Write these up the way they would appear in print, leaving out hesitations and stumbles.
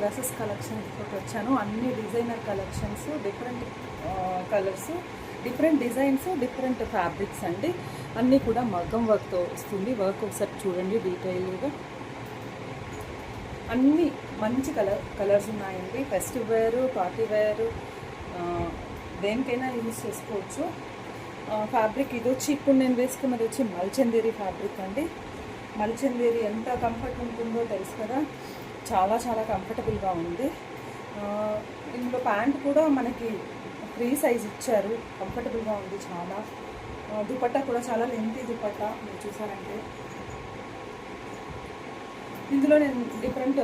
Dresses collection తోటి వచ్చాను. అన్ని designer collections, different colours, different designs, different fabrics అండి. అన్నీ కూడా మగ్గం వర్క్తో వస్తుంది. వర్క్ ఒకసారి చూడండి డీటెయిల్గా. అన్నీ మంచి కలర్స్ ఉన్నాయండి. ఫెస్టివ్ వేర్, పార్టీ వేర్, దేనికైనా యూజ్ చేసుకోవచ్చు. ఫ్యాబ్రిక్ ఇది వచ్చి ఇప్పుడు నేను వేసుకున్నది వచ్చి మల్చందేరి ఫ్యాబ్రిక్ అండి. మల్చందేరి ఎంత కంఫర్ట్ ఉంటుందో తెలుసు కదా, చాలా చాలా కంఫర్టబుల్గా ఉంది. ఇందులో ప్యాంట్ కూడా మనకి ఫ్రీ సైజ్ ఇచ్చారు, కంఫర్టబుల్గా ఉంది చాలా. దుపట్టా కూడా చాలా లెంతీ దుపట్టా, మీరు చూసారంటే. ఇందులో నేను డిఫరెంట్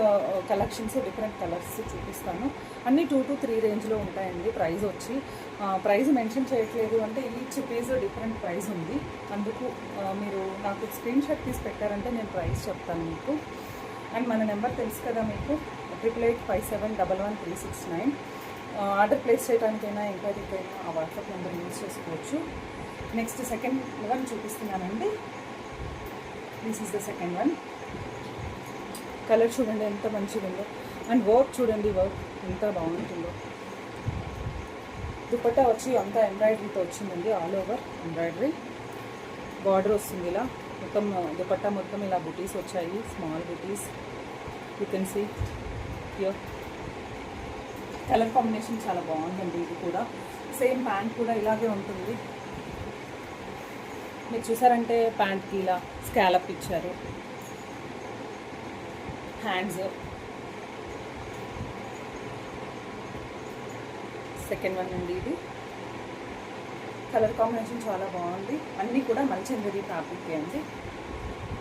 కలెక్షన్స్, డిఫరెంట్ కలర్స్ చూపిస్తాను. అన్నీ 2 to 3 రేంజ్లో ఉంటాయండి. ప్రైస్ వచ్చి ప్రైస్ మెన్షన్ చేయట్లేదు అంటే ఈచ్ పీస్ డిఫరెంట్ ప్రైస్ ఉంది. అందుకు మీరు నాకు స్క్రీన్ షాట్ తీసి పెట్టారంటే నేను ప్రైస్ చెప్తాను మీకు. అండ్ మన నెంబర్ తెలుసు కదా మీకు, 8885711369. ఆర్డర్ ప్లేస్ చేయడానికైనా ఎంక్వైరీకైనా ఆ వాట్సాప్ నెంబర్ యూజ్ చేసుకోవచ్చు. నెక్స్ట్ సెకండ్ వన్ చూపిస్తున్నానండి. This is the second one. Colour చూడండి ఎంత మంచిగా ఉందో. అండ్ వర్క్ చూడండి, వర్క్ ఎంత బాగుంటుందో. దుపట్టా వచ్చి అంతా ఎంబ్రాయిడరీతో వచ్చిందండి, ఆల్ ఓవర్ ఎంబ్రాయిడరీ. బార్డర్ వస్తుంది ఇలా, మొత్తం దుపట్టా మొత్తం ఇలా బుటీస్ వచ్చాయి, స్మాల్ బుటీస్. You can see here. Colour combination చాలా బాగుందండి. ఇది కూడా సేమ్ ప్యాంట్ కూడా ఇలాగే ఉంటుంది. మీరు చూసారంటే ప్యాంట్కి ఇలా స్కాలప్ ఇచ్చారు. హ్యాండ్స్, సెకండ్ వన్ అండి ఇది. కలర్ కాంబినేషన్ చాలా బాగుంది. అన్నీ కూడా మల్చందేరి ఫ్యాబ్రిక్ అండి.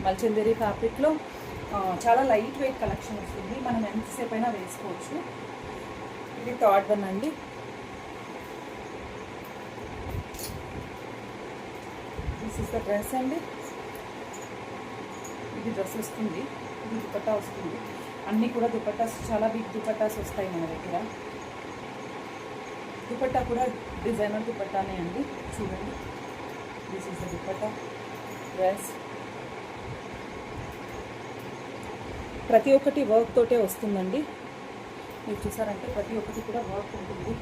మల్చందేరి ఫ్యాబ్రిక్లో చాలా లైట్ వెయిట్ కలెక్షన్ వస్తుంది, మనం ఎంతసేపు అయినా వేసుకోవచ్చు. ఇది థర్డ్ వన్ అండి. దిస్ ఇస్ ద డ్రెస్ అండి. ఇది డ్రెస్ వస్తుంది, ఇది దుపట్టా వస్తుంది. అన్నీ కూడా దుపట్టాస్, చాలా బిగ్ దుపట్టాస్ వస్తాయి మన దగ్గర. దుపట్టా కూడా డిజైనర్ దుపట్టానే అండి, చూడండి. This is the dupatta dress. ప్రతి ఒక్కటి వర్క్ తోటే వస్తుందండి. మీరు చూసారంటే ప్రతి ఒక్కటి కూడా వర్క్ ఉంటుంది.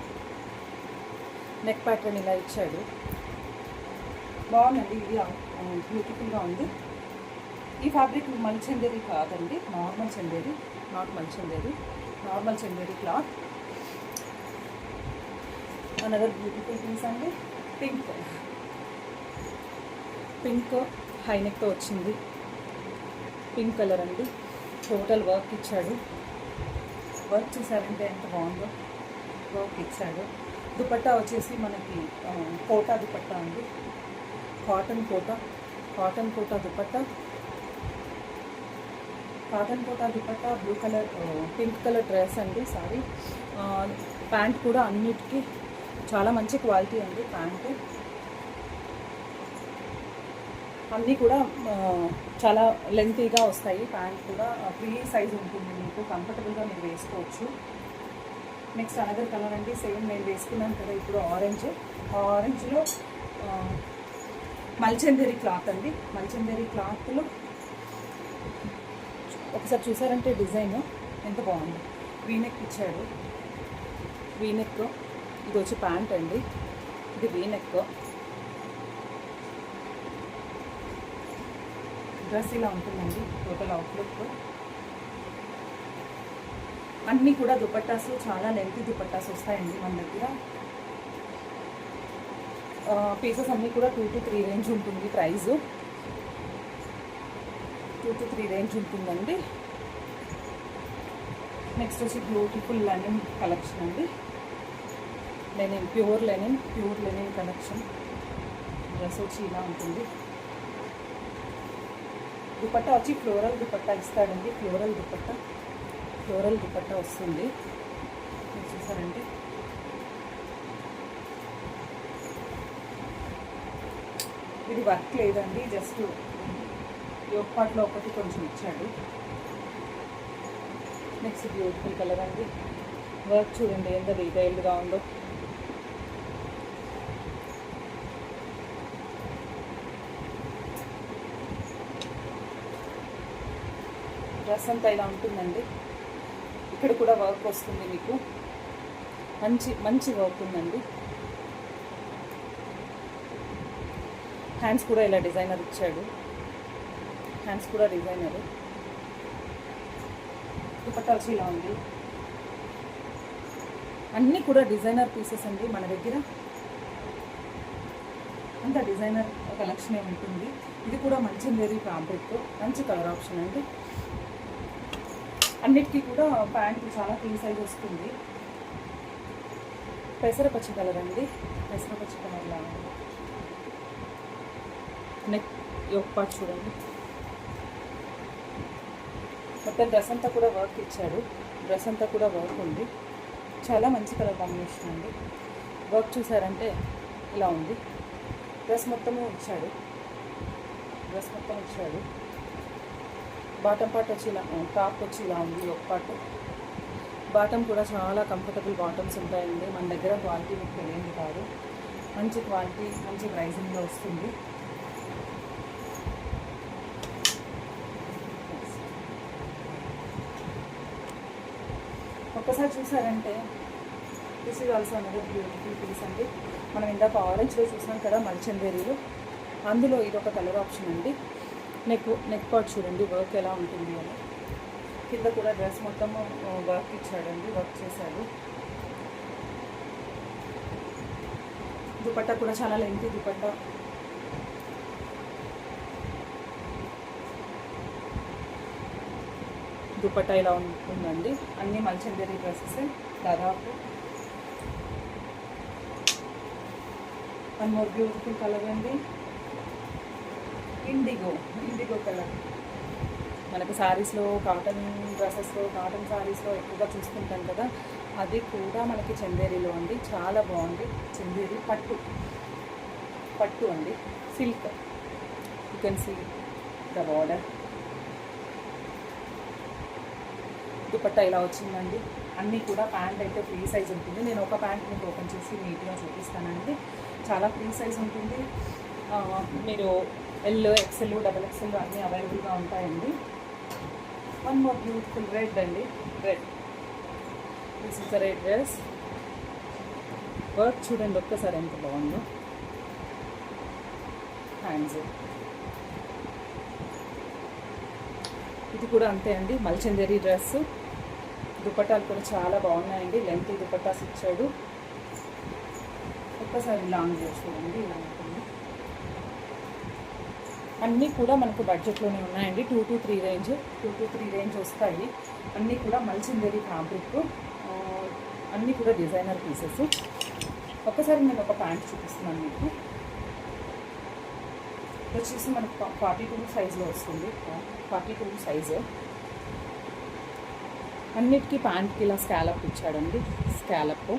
నెక్ ప్యాటర్న్ ఇలా ఇచ్చాడు, బాగుందండి. ఇది బ్యూటిఫుల్గా ఉంది. ఈ ఫ్యాబ్రిక్ మల్చందేరి కాదండి, normal Chanderi, not Malchanderi, normal Chanderi cloth. Another beautiful piece అండి. పింక్, పింక్ హైనెక్తో వచ్చింది. పింక్ కలర్ అండి. టోటల్ వర్క్ ఇచ్చాడు. వర్క్ చూసారంటే ఎంత బాగుందో, వర్క్ ఇచ్చాడు. దుపట్టా వచ్చేసి మనకి కోటా దుపట్టా అండి, cotton Kota, cotton Kota dupatta, cotton Kota dupatta. Blue colour, pink colour dress అండి, సారీ. ప్యాంట్ కూడా అన్నిటికీ చాలా మంచి క్వాలిటీ అండి. ప్యాంటు అన్నీ కూడా చాలా లెంతీగా వస్తాయి. ప్యాంట్ కూడా ఫ్రీ సైజ్ ఉంటుంది, మీకు కంఫర్టబుల్గా మీరు వేసుకోవచ్చు. నెక్స్ట్ అనదర్ కలర్ అండి. సేమ్ నేను వేసుకున్నాను కదా ఇప్పుడు, ఆరెంజ్. ఆరెంజ్లో మల్చందేరి క్లాత్ అండి. మల్చందేరి క్లాత్లో ఒకసారి చూసారంటే డిజైన్ ఎంత బాగుంది. వీనెక్ ఇచ్చాడు, వీనెక్. ఇది వచ్చి ప్యాంట్ అండి, ఇది వీనెక్. డ్రెస్ ఇలా ఉంటుందండి టోటల్ అవుట్లుక్. అన్నీ కూడా దుపట్టాస్, చాలా లెంతీ దుపట్టాస్ వస్తాయండి మన దగ్గర. పీసెస్ అన్నీ కూడా 2 to 3 రేంజ్ ఉంటుంది ప్రైజు. 2 to 3 రేంజ్ ఉంటుందండి. నెక్స్ట్ వచ్చి బ్యూటిఫుల్ లెనిన్ కలెక్షన్ అండి. Linen, pure linen collection. Dress వచ్చి ఇలా ఉంటుంది. దుపట్టా వచ్చి ఫ్లోరల్ దుపట్టా ఇస్తాడండి. ఫ్లోరల్ దుపట్టా వస్తుంది. మీరు చూసారంటే ఇది వర్క్ లేదండి, జస్ట్ యోక్ పార్ట్లో ఒకటి కొంచెం ఇచ్చాడు. నెక్స్ట్ బ్యూటిఫుల్ కలర్ అండి. వర్క్ చూడండి ఎంత డీటెయిల్డ్గా ఉందో. డ్రెస్ అంతా ఇలా ఉంటుందండి. ఇక్కడ కూడా వర్క్ వస్తుంది మీకు, మంచి మంచి వర్క్ ఉందండి. హ్యాండ్స్ కూడా ఇలా డిజైనర్ ఇచ్చాడు, హ్యాండ్స్ కూడా డిజైనరు. దుపట్టా వచ్చి ఇలా ఉంది. అన్నీ కూడా డిజైనర్ పీసెస్ అండి. మన దగ్గర అంత డిజైనర్ కలెక్షనే ఉంటుంది. ఇది కూడా మంచి మెరీ ఫ్యాబ్రిక్, మంచి కలర్ ఆప్షన్ అండి. అన్నిటికీ కూడా ప్యాంట్ చాలా ఫ్రీ సైజ్ వస్తుంది. పెసరపచ్చి కలర్ అండి, పెసరపచ్చి కలర్లా నెక్ యోక్ పార్ట్ చూడండి. మొత్తం డ్రెస్ అంతా కూడా వర్క్ ఇచ్చాడు, డ్రెస్ అంతా కూడా వర్క్ ఉంది. చాలా మంచి కలర్ కాంబినేషన్ అండి. వర్క్ చూసారంటే ఇలా ఉంది. డ్రెస్ మొత్తము ఇచ్చాడు, డ్రెస్ మొత్తం ఇచ్చాడు. బాటమ్ పార్ట్ వచ్చి ఇలా, టాప్ వచ్చి ఇలా ఉంది ఒక పార్ట్. బాటమ్ కూడా చాలా కంఫర్టబుల్ బాటమ్స్ ఉంటాయండి. మన దగ్గర క్వాలిటీ మీకు తెలియదు కాదు, మంచి క్వాలిటీ మంచి ప్రైజింగ్లో వస్తుంది. ఒక్కసారి చూసారంటే this is also another beautiful piece అండి. మనం ఇందాక ఆరెంజ్లో చూసాం కదా మల్చందేరీలో, అందులో ఇదొక కలర్ ఆప్షన్ అండి. నెక్ పార్ట్ చూడండి వర్క్ ఎలా ఉంటుంది అని. కింద కూడా డ్రెస్ మొత్తము వర్క్ ఇచ్చాడండి, వర్క్ చేశాడు. దుపట్టా కూడా చాలా లెంతీ దుపట్టా. దుపట్టా ఇలా ఉంటుందండి. అన్నీ మల్చందేరీ డ్రెస్సెస్ దాదాపు. వన్ మోర్ బ్యూటిఫుల్ కలర్ అండి, ఇండిగో కలర్. మనకు శారీస్లో కాటన్ డ్రెస్సెస్లో కాటన్ శారీస్లో ఎక్కువగా చూస్తుంటాం కదా, అది కూడా మనకి చందేరీలో అండి. చాలా బాగుంది. చందేరీ పట్టు అండి, silk. You can see the border. Dupatta ఇలా వచ్చిందండి. అన్నీ కూడా ప్యాంట్ అయితే ఫ్రీ సైజ్ ఉంటుంది. నేను ఒక ప్యాంట్ మీకు ఓపెన్ చేసి నీట్గా చూపిస్తానండి. చాలా ఫ్రీ సైజ్ ఉంటుంది. మీరు ఎల్, ఎక్సెల్, డబల్ ఎక్సెల్ అన్నీ అవైలబుల్గా ఉంటాయండి. వన్ మోర్ బ్యూటిఫుల్ రెడ్ అండి, red. This is the red dress. Work చూడండి ఒక్కసారి ఎంత బాగుందో. హ్యాండ్స్ ఇది కూడా అంతే అండి, మల్చందేరీ డ్రెస్. దుపట్టాలు కూడా చాలా బాగున్నాయండి, లెంత్ దుపట్టాస్ ఇచ్చాడు. ఒక్కసారి లాంగ్ చూడండి ఇలా ఉంటుంది. అన్నీ కూడా మనకు బడ్జెట్లోనే ఉన్నాయండి. 2 to 3 రేంజ్ వస్తాయి. అన్నీ కూడా మల్చందేరీ ఫ్యాబ్రిక్, అన్నీ కూడా డిజైనర్ పీసెస్. ఒక్కసారి నేను ఒక ప్యాంట్ చూపిస్తున్నాను మీకు. వచ్చేసి మనకు 42 సైజులో వస్తుంది, 42 సైజు. అన్నిటికీ ప్యాంట్కి ఇలా స్కాలప్ ఇచ్చాడండి, స్కాలప్.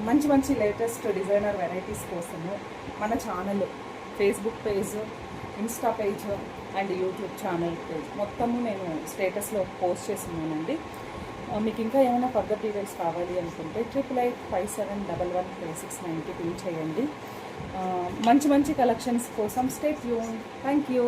మంచి మంచి లేటెస్ట్ డిజైనర్ వెరైటీస్ కోసము మన channel, Facebook page, Insta page and YouTube channel page మొత్తము నేను స్టేటస్లో పోస్ట్ చేస్తున్నానండి. మీకు ఇంకా ఏమైనా ఫర్దర్ డీటెయిల్స్ కావాలి అనుకుంటే 8857113690 పిన్ చేయండి. మంచి మంచి కలెక్షన్స్ కోసం స్టే ట్యూన్. Thank you.